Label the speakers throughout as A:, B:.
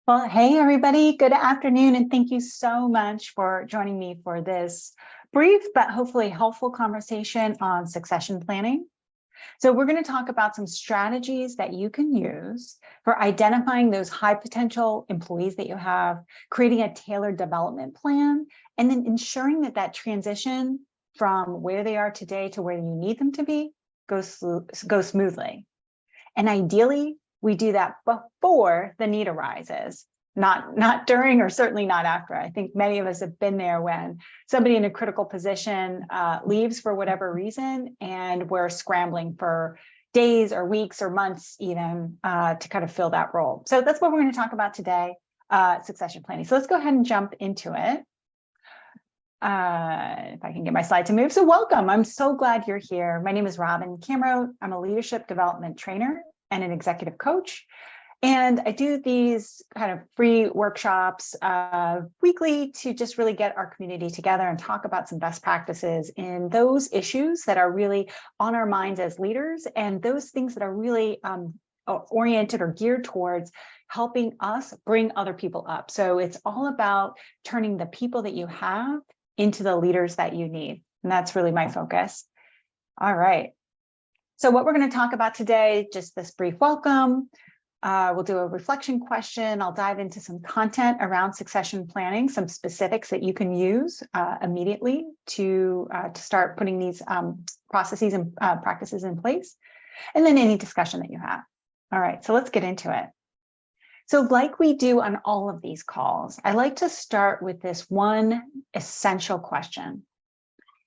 A: Well, hey, everybody. Good afternoon, and thank you so much for joining me for this brief but hopefully helpful conversation on succession planning. So we're going to talk about some strategies that you can use for identifying those high potential employees that you have, creating a tailored development plan, and then ensuring that that transition from where they are today to where you need them to be goes smoothly. And ideally, we do that before the need arises, not during, or certainly not after. I think many of us have been there when somebody in a critical position leaves for whatever reason, and we're scrambling for days or weeks or months even to kind of fill that role. So that's what we're going to talk about today, succession planning. So let's go ahead and jump into it. If I can get my slide to move. So welcome. I'm so glad you're here. My name is Robin Camero. I'm a leadership development trainer and an executive coach. And I do these kind of free workshops weekly to just really get our community together and talk about some best practices in those issues that are really on our minds as leaders, and those things that are really oriented or geared towards helping us bring other people up. So it's all about turning the people that you have into the leaders that you need. And that's really my focus. All right. So what we're going to talk about today, just this brief welcome. We'll do a reflection question. I'll dive into some content around succession planning, some specifics that you can use immediately to start putting these processes and practices in place, and then any discussion that you have. All right, so let's get into it. So like we do on all of these calls, I like to start with this one essential question.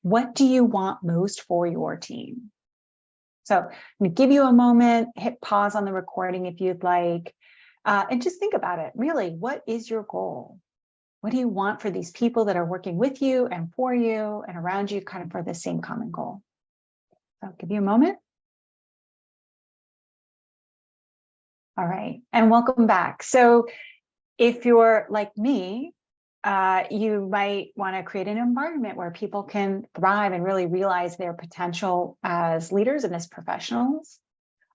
A: What do you want most for your team? So I'm going to give you a moment, hit pause on the recording if you'd like, and just think about it. Really, what is your goal? What do you want for these people that are working with you and for you and around you, kind of for the same common goal? So I'll give you a moment. All right, and welcome back. So if you're like me, you might want to create an environment where people can thrive and really realize their potential as leaders and as professionals.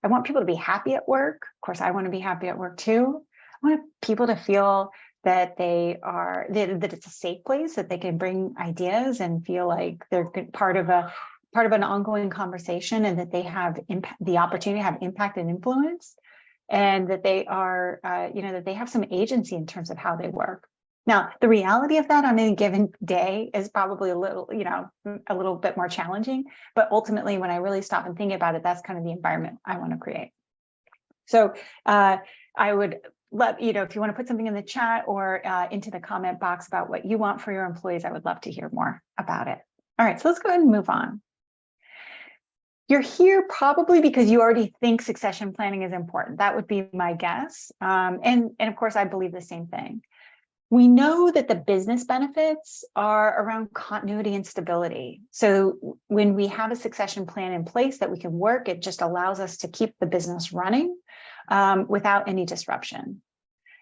A: I want people to be happy at work. Of course, I want to be happy at work too. I want people to feel that that it's a safe place, that they can bring ideas and feel like they're part of an ongoing conversation, and that they have the opportunity to have impact and influence, and that they are, that they have some agency in terms of how they work. Now, the reality of that on any given day is probably a little bit more challenging, but ultimately, when I really stop and think about it, that's kind of the environment I want to create. So I would love, if you want to put something in the chat or into the comment box about what you want for your employees, I would love to hear more about it. All right, so let's go ahead and move on. You're here probably because you already think succession planning is important. That would be my guess. And of course, I believe the same thing. We know that the business benefits are around continuity and stability. So when we have a succession plan in place that we can work, it just allows us to keep the business running without any disruption.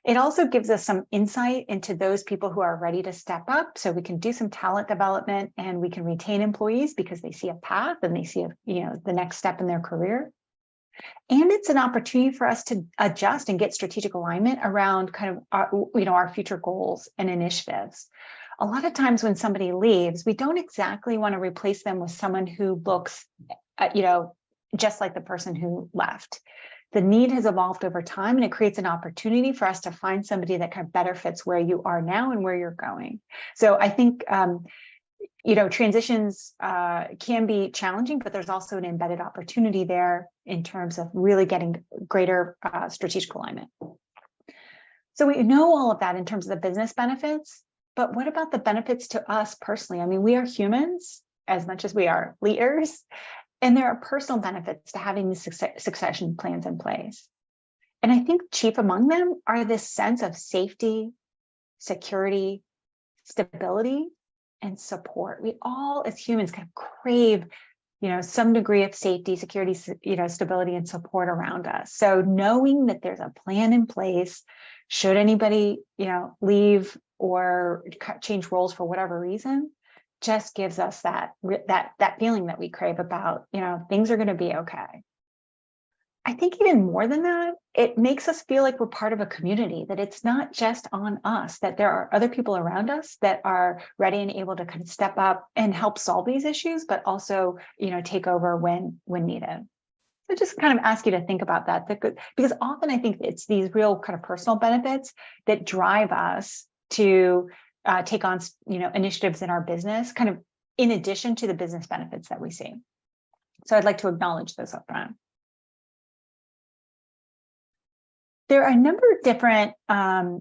A: It also gives us some insight into those people who are ready to step up, so we can do some talent development and we can retain employees because they see a path and they see the next step in their career. And it's an opportunity for us to adjust and get strategic alignment around kind of our future goals and initiatives. A lot of times when somebody leaves, we don't exactly want to replace them with someone who looks, just like the person who left. The need has evolved over time, and it creates an opportunity for us to find somebody that kind of better fits where you are now and where you're going. So I think transitions can be challenging, but there's also an embedded opportunity there in terms of really getting greater strategic alignment. So we know all of that in terms of the business benefits, but what about the benefits to us personally? I mean, we are humans as much as we are leaders, and there are personal benefits to having these succession plans in place. And I think chief among them are this sense of safety, security, stability, and support. We all as humans kind of crave, some degree of safety, security, stability, and support around us. So knowing that there's a plan in place, should anybody, leave or change roles for whatever reason, just gives us that feeling that we crave about, things are going to be okay. I think even more than that, it makes us feel like we're part of a community, that it's not just on us, that there are other people around us that are ready and able to kind of step up and help solve these issues, but also, take over when needed. So just kind of ask you to think about that, because often I think it's these real kind of personal benefits that drive us to take on, initiatives in our business, kind of in addition to the business benefits that we see. So I'd like to acknowledge those up front. There are a number of different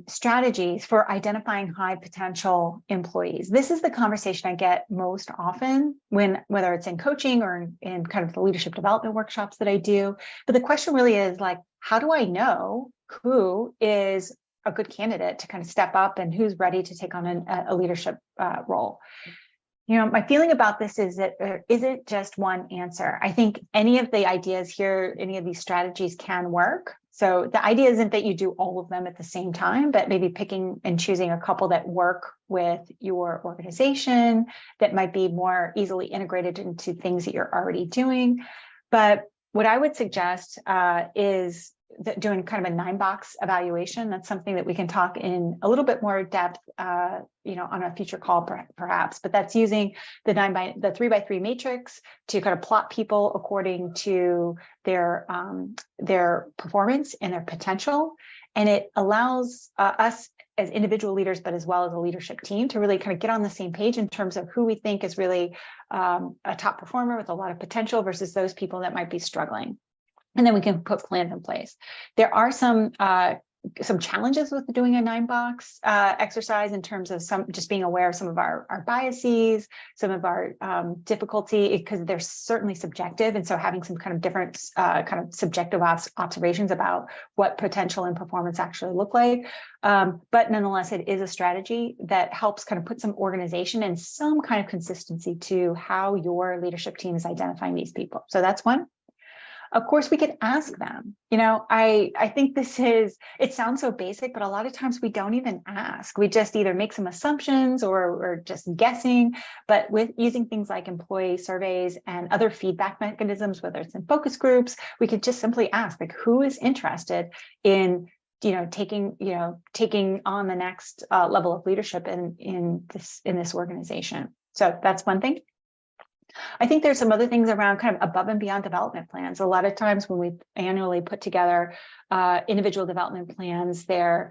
A: strategies for identifying high potential employees. This is the conversation I get most often whether it's in coaching or in kind of the leadership development workshops that I do. But the question really is like, how do I know who is a good candidate to kind of step up and who's ready to take on a leadership role? My feeling about this is that there isn't just one answer. I think any of the ideas here, any of these strategies can work. So the idea isn't that you do all of them at the same time, but maybe picking and choosing a couple that work with your organization, that might be more easily integrated into things that you're already doing. But what I would suggest is doing kind of a 9-box evaluation. That's something that we can talk in a little bit more depth, on a future call, perhaps. But that's using the 3x3 matrix to kind of plot people according to their performance and their potential, and it allows us as individual leaders, but as well as a leadership team, to really kind of get on the same page in terms of who we think is really a top performer with a lot of potential versus those people that might be struggling. And then we can put plans in place. There are some challenges with doing a 9-box exercise in terms of just being aware of some of our biases, some of our difficulty, because they're certainly subjective. And so having some kind of different kind of subjective observations about what potential and performance actually look like. But nonetheless, it is a strategy that helps kind of put some organization and some kind of consistency to how your leadership team is identifying these people. So that's one. Of course, we could ask them. I think it sounds so basic, but a lot of times we don't even ask. We just either make some assumptions or just guessing. But with using things like employee surveys and other feedback mechanisms, whether it's in focus groups, we could just simply ask, like, who is interested in taking on the next level of leadership in this organization. So that's one thing. I think there's some other things around kind of above and beyond development plans. A lot of times when we annually put together individual development plans, they're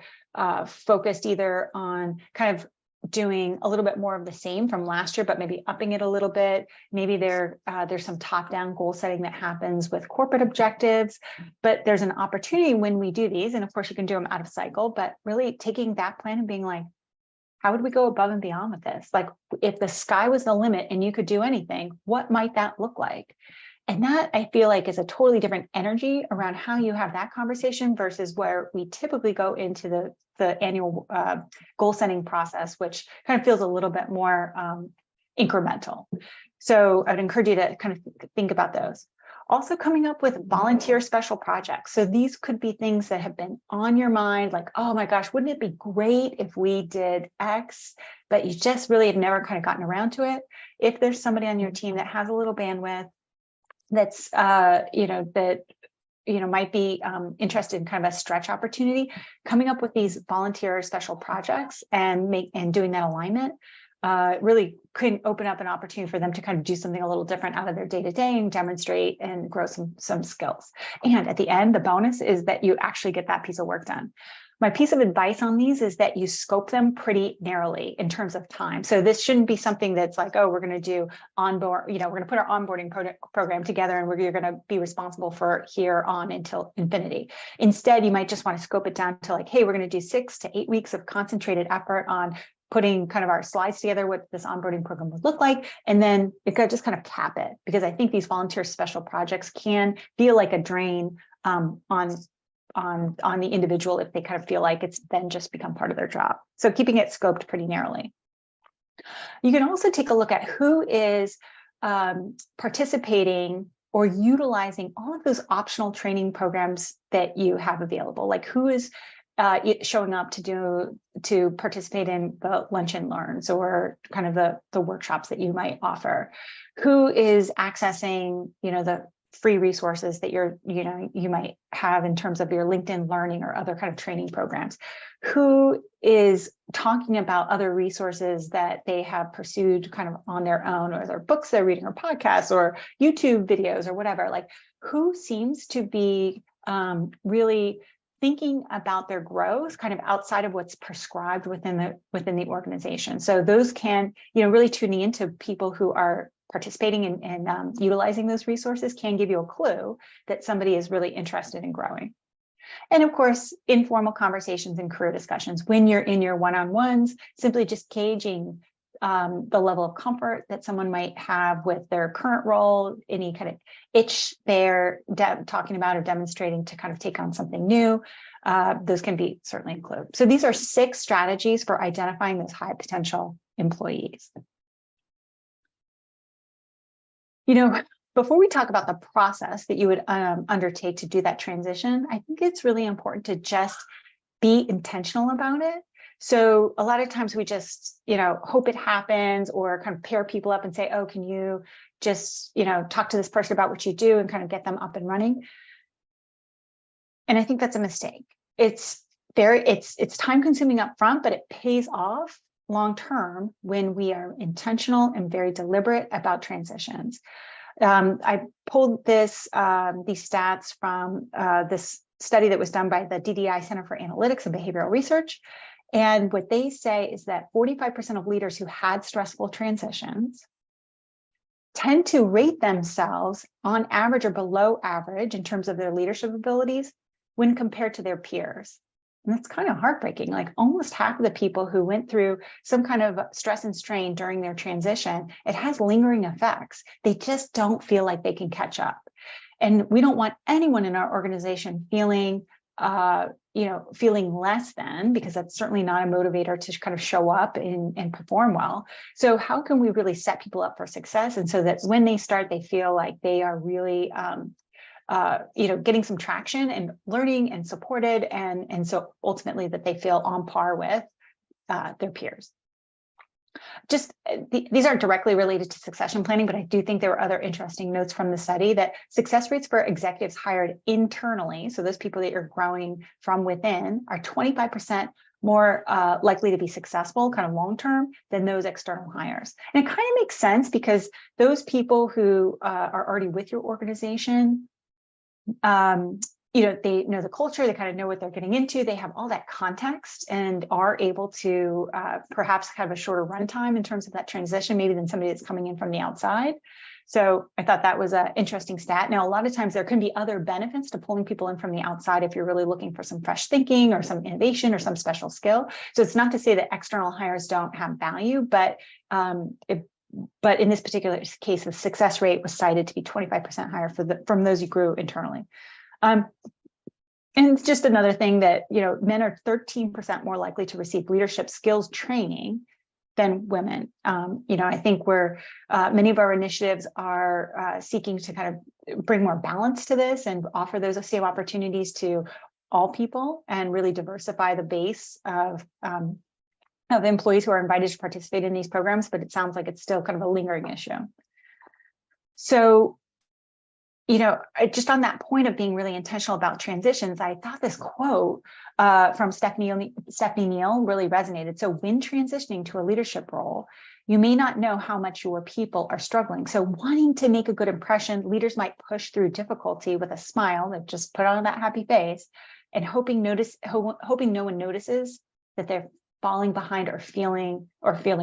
A: focused either on kind of doing a little bit more of the same from last year, but maybe upping it a little bit. Maybe there's some top-down goal setting that happens with corporate objectives, but there's an opportunity when we do these, and of course you can do them out of cycle, but really taking that plan and being like, how would we go above and beyond with this? Like, if the sky was the limit and you could do anything, what might that look like? And that, I feel like, is a totally different energy around how you have that conversation versus where we typically go into the annual goal setting process, which kind of feels a little bit more incremental. So I'd encourage you to kind of think about those. Also coming up with volunteer special projects. So these could be things that have been on your mind, like, oh my gosh, wouldn't it be great if we did X, but you just really have never kind of gotten around to it. If there's somebody on your team that has a little bandwidth, that's, might be interested in kind of a stretch opportunity, coming up with these volunteer special projects and doing that alignment really could open up an opportunity for them to kind of do something a little different out of their day-to-day and demonstrate and grow some skills. And at the end, the bonus is that you actually get that piece of work done. My piece of advice on these is that you scope them pretty narrowly in terms of time. So this shouldn't be something that's like, oh, we're going to do onboard, we're going to put our onboarding program together and you're going to be responsible for here on until infinity. Instead, you might just want to scope it down to like, hey, we're going to do 6 to 8 weeks of concentrated effort on putting kind of our slides together, what this onboarding program would look like, and then it could just kind of cap it, because I think these volunteer special projects can feel like a drain on the individual if they kind of feel like it's then just become part of their job. So keeping it scoped pretty narrowly. You can also take a look at who is participating or utilizing all of those optional training programs that you have available, like who is showing up to participate in the lunch and learns or kind of the workshops that you might offer, who is accessing the free resources that you might have in terms of your LinkedIn Learning or other kind of training programs. Who is talking about other resources that they have pursued kind of on their own, or their books they're reading, or podcasts, or YouTube videos, or whatever? Like, who seems to be really thinking about their growth kind of outside of what's prescribed within the organization? So those can, really tuning into people who are participating and utilizing those resources can give you a clue that somebody is really interested in growing. And of course, informal conversations and career discussions when you're in your one-on-ones, simply just gauging the level of comfort that someone might have with their current role, any kind of itch they're talking about or demonstrating to kind of take on something new. Those can be certainly included. So these are 6 strategies for identifying those high potential employees. Before we talk about the process that you would undertake to do that transition, I think it's really important to just be intentional about it. So a lot of times we just, hope it happens, or kind of pair people up and say, oh, can you just, talk to this person about what you do and kind of get them up and running. And I think that's a mistake. It's time consuming up front, but it pays off long term when we are intentional and very deliberate about transitions. I pulled these stats from this study that was done by the DDI Center for Analytics and Behavioral Research. And what they say is that 45% of leaders who had stressful transitions tend to rate themselves on average or below average in terms of their leadership abilities when compared to their peers. And that's kind of heartbreaking. Like, almost half of the people who went through some kind of stress and strain during their transition, it has lingering effects. They just don't feel like they can catch up. And we don't want anyone in our organization feeling less than, because that's certainly not a motivator to kind of show up and perform well. So how can we really set people up for success? And so that when they start, they feel like they are really getting some traction and learning and supported, and so ultimately that they feel on par with their peers. These aren't directly related to succession planning, but I do think there were other interesting notes from the study that success rates for executives hired internally, so those people that you're growing from within, are 25% more likely to be successful kind of long-term than those external hires. And it kind of makes sense, because those people who are already with your organization, they know the culture, they kind of know what they're getting into, they have all that context and are able to perhaps have a shorter runtime in terms of that transition, maybe than somebody that's coming in from the outside. So I thought that was an interesting stat. Now, a lot of times there can be other benefits to pulling people in from the outside if you're really looking for some fresh thinking or some innovation or some special skill. So it's not to say that external hires don't have value, but in this particular case, the success rate was cited to be 25% higher from those you grew internally. And it's just another thing that, men are 13% more likely to receive leadership skills training than women. I think many of our initiatives are seeking to kind of bring more balance to this and offer those same opportunities to all people and really diversify the base of employees who are invited to participate in these programs, but it sounds like it's still kind of a lingering issue. So, just on that point of being really intentional about transitions, I thought this quote from Stephanie Neal really resonated. So, when transitioning to a leadership role, you may not know how much your people are struggling. So, wanting to make a good impression, leaders might push through difficulty with a smile, that just put on that happy face, and hoping no one notices that they're falling behind or feeling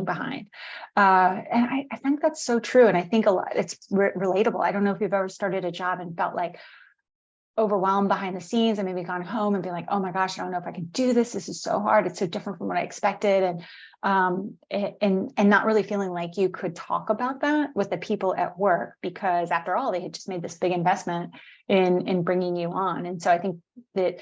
A: behind. And I think that's so true. And I think a lot, it's relatable. I don't know if you've ever started a job and felt like overwhelmed behind the scenes and maybe gone home and be like, oh my gosh, I don't know if I can do this. This is so hard. It's so different from what I expected. And not really feeling like you could talk about that with the people at work, because after all, they had just made this big investment in bringing you on. And so I think that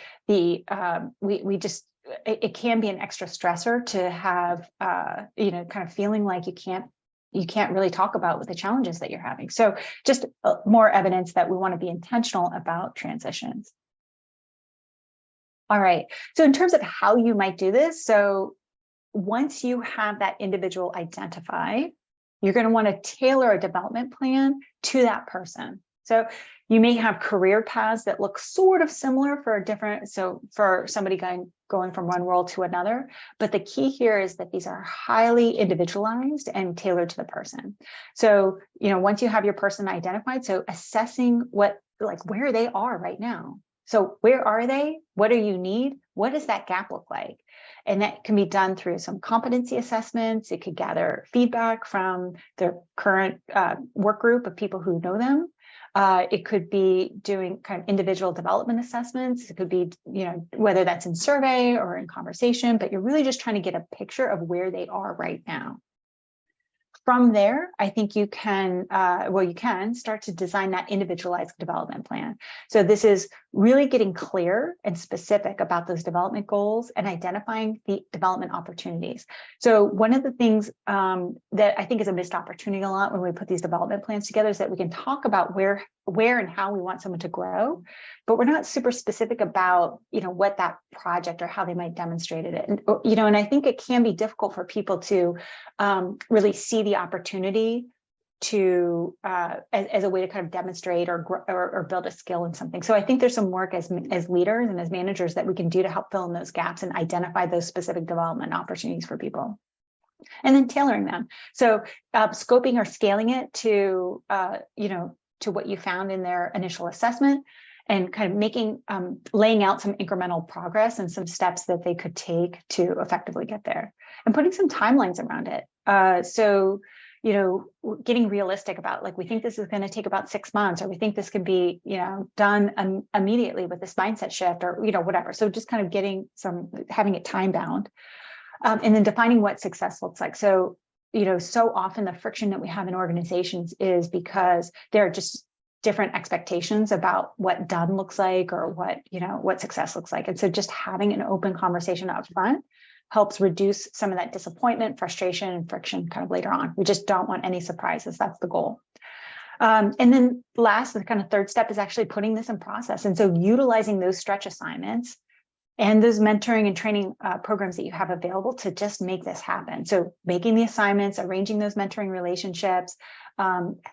A: it can be an extra stressor to have, kind of feeling like you can't really talk about with the challenges that you're having. So just more evidence that we want to be intentional about transitions. All right. So in terms of how you might do this, so once you have that individual identified, you're going to want to tailor a development plan to that person. So you may have career paths that look sort of similar for a different, so for somebody going from one role to another, but the key here is that these are highly individualized and tailored to the person. So, once you have your person identified, so assessing where they are right now. So where are they? What do you need? What does that gap look like? And that can be done through some competency assessments. It could gather feedback from their current work group of people who know them. It could be doing kind of individual development assessments. It could be, whether that's in survey or in conversation, but you're really just trying to get a picture of where they are right now. From there, I think you can, you can start to design that individualized development plan. So this is really getting clear and specific about those development goals and identifying the development opportunities. So one of the things that I think is a missed opportunity a lot when we put these development plans together is that we can talk about where and how we want someone to grow, but we're not super specific about, what that project or how they might demonstrate it. And I think it can be difficult for people to really see the opportunity to as a way to kind of demonstrate or build a skill in something. So I think there's some work as leaders and as managers that we can do to help fill in those gaps and identify those specific development opportunities for people. And then tailoring them. So scoping or scaling it to, to what you found in their initial assessment, and kind of laying out some incremental progress and some steps that they could take to effectively get there, and putting some timelines around it. So, getting realistic about, we think this is going to take about 6 months, or we think this could be, done immediately with this mindset shift, or, whatever. So just kind of having it time bound, and then defining what success looks like. So, so often the friction that we have in organizations is because there are just different expectations about what done looks like, or what success looks like. And so just having an open conversation up front helps reduce some of that disappointment, frustration, and friction kind of later on. We just don't want any surprises. That's the goal. And then last, the kind of third step is actually putting this in process. And so utilizing those stretch assignments and those mentoring and training programs that you have available to just make this happen. So making the assignments, arranging those mentoring relationships,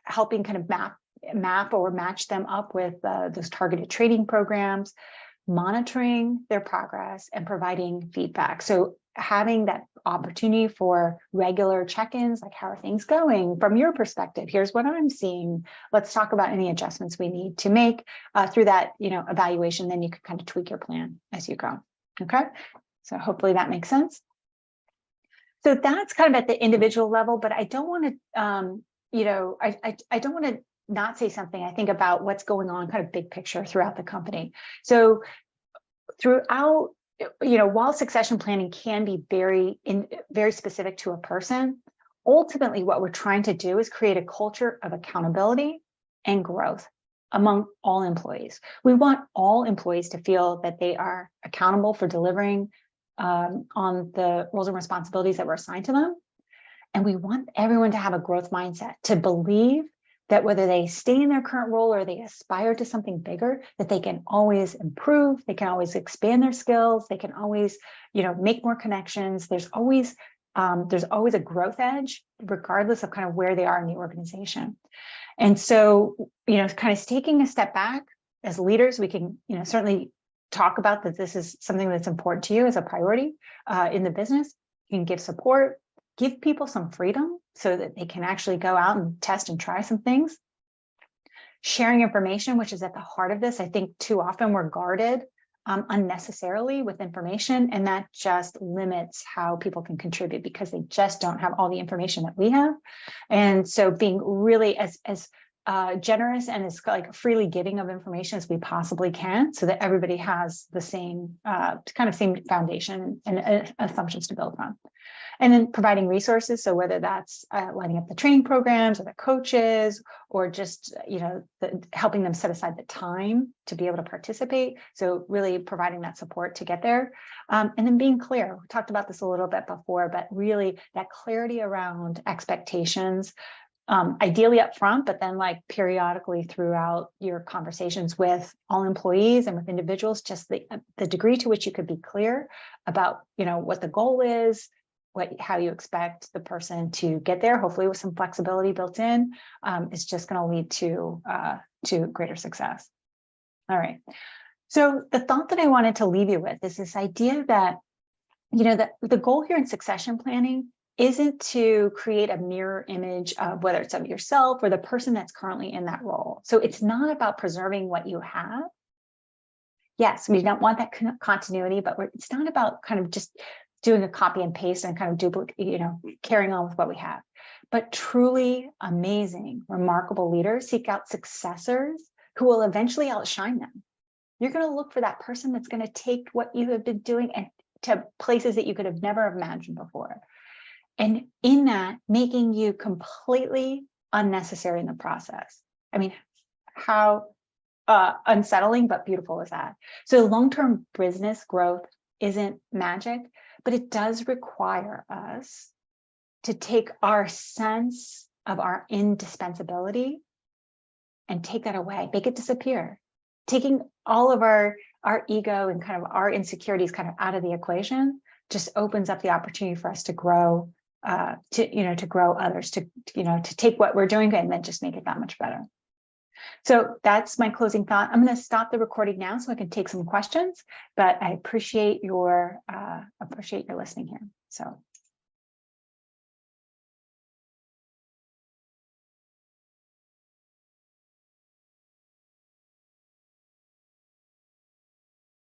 A: helping kind of map or match them up with those targeted training programs, monitoring their progress, and providing feedback. So having that opportunity for regular check-ins, like, how are things going from your perspective? Here's what I'm seeing. Let's talk about any adjustments we need to make through that, evaluation. Then you can kind of tweak your plan as you go. Okay. So hopefully that makes sense. So that's kind of at the individual level, but I don't want to, I don't want to not say something, I think, about what's going on kind of big picture throughout the company. So throughout, while succession planning can be very specific to a person, ultimately what we're trying to do is create a culture of accountability and growth among all employees. We want all employees to feel that they are accountable for delivering on the roles and responsibilities that were assigned to them. And we want everyone to have a growth mindset, to believe that whether they stay in their current role or they aspire to something bigger, that they can always improve, they can always expand their skills, they can always, make more connections. There's always a growth edge, regardless of kind of where they are in the organization. And so, kind of taking a step back as leaders, we can, certainly talk about that this is something that's important to you as a priority in the business. You can give support, give people some freedom so that they can actually go out and test and try some things. Sharing information, which is at the heart of this. I think too often we're guarded unnecessarily with information, and that just limits how people can contribute because they just don't have all the information that we have. And so being really as generous and as freely giving of information as we possibly can, so that everybody has the same same foundation and assumptions to build from. And then providing resources. So whether that's lining up the training programs or the coaches, or just, helping them set aside the time to be able to participate. So really providing that support to get there. And then being clear. We talked about this a little bit before, but really that clarity around expectations, ideally up front, but then periodically throughout your conversations with all employees and with individuals, just the degree to which you could be clear about, what the goal is, how you expect the person to get there, hopefully with some flexibility built in, is just going to lead to greater success. All right. So the thought that I wanted to leave you with is this idea that, the goal here in succession planning isn't to create a mirror image of whether it's of yourself or the person that's currently in that role. So it's not about preserving what you have. Yes, we don't want that continuity, but it's not about kind of just doing a copy and paste and kind of duplicate, carrying on with what we have. But truly amazing, remarkable leaders seek out successors who will eventually outshine them. You're going to look for that person that's going to take what you have been doing and to places that you could have never imagined before. And in that, making you completely unnecessary in the process. I mean, how unsettling, but beautiful is that? So long-term business growth isn't magic, but it does require us to take our sense of our indispensability and take that away, make it disappear. Taking all of our ego and kind of our insecurities kind of out of the equation just opens up the opportunity for us to grow, to grow others, to take what we're doing and then just make it that much better. So that's my closing thought. I'm going to stop the recording now so I can take some questions, but I appreciate your listening here. So.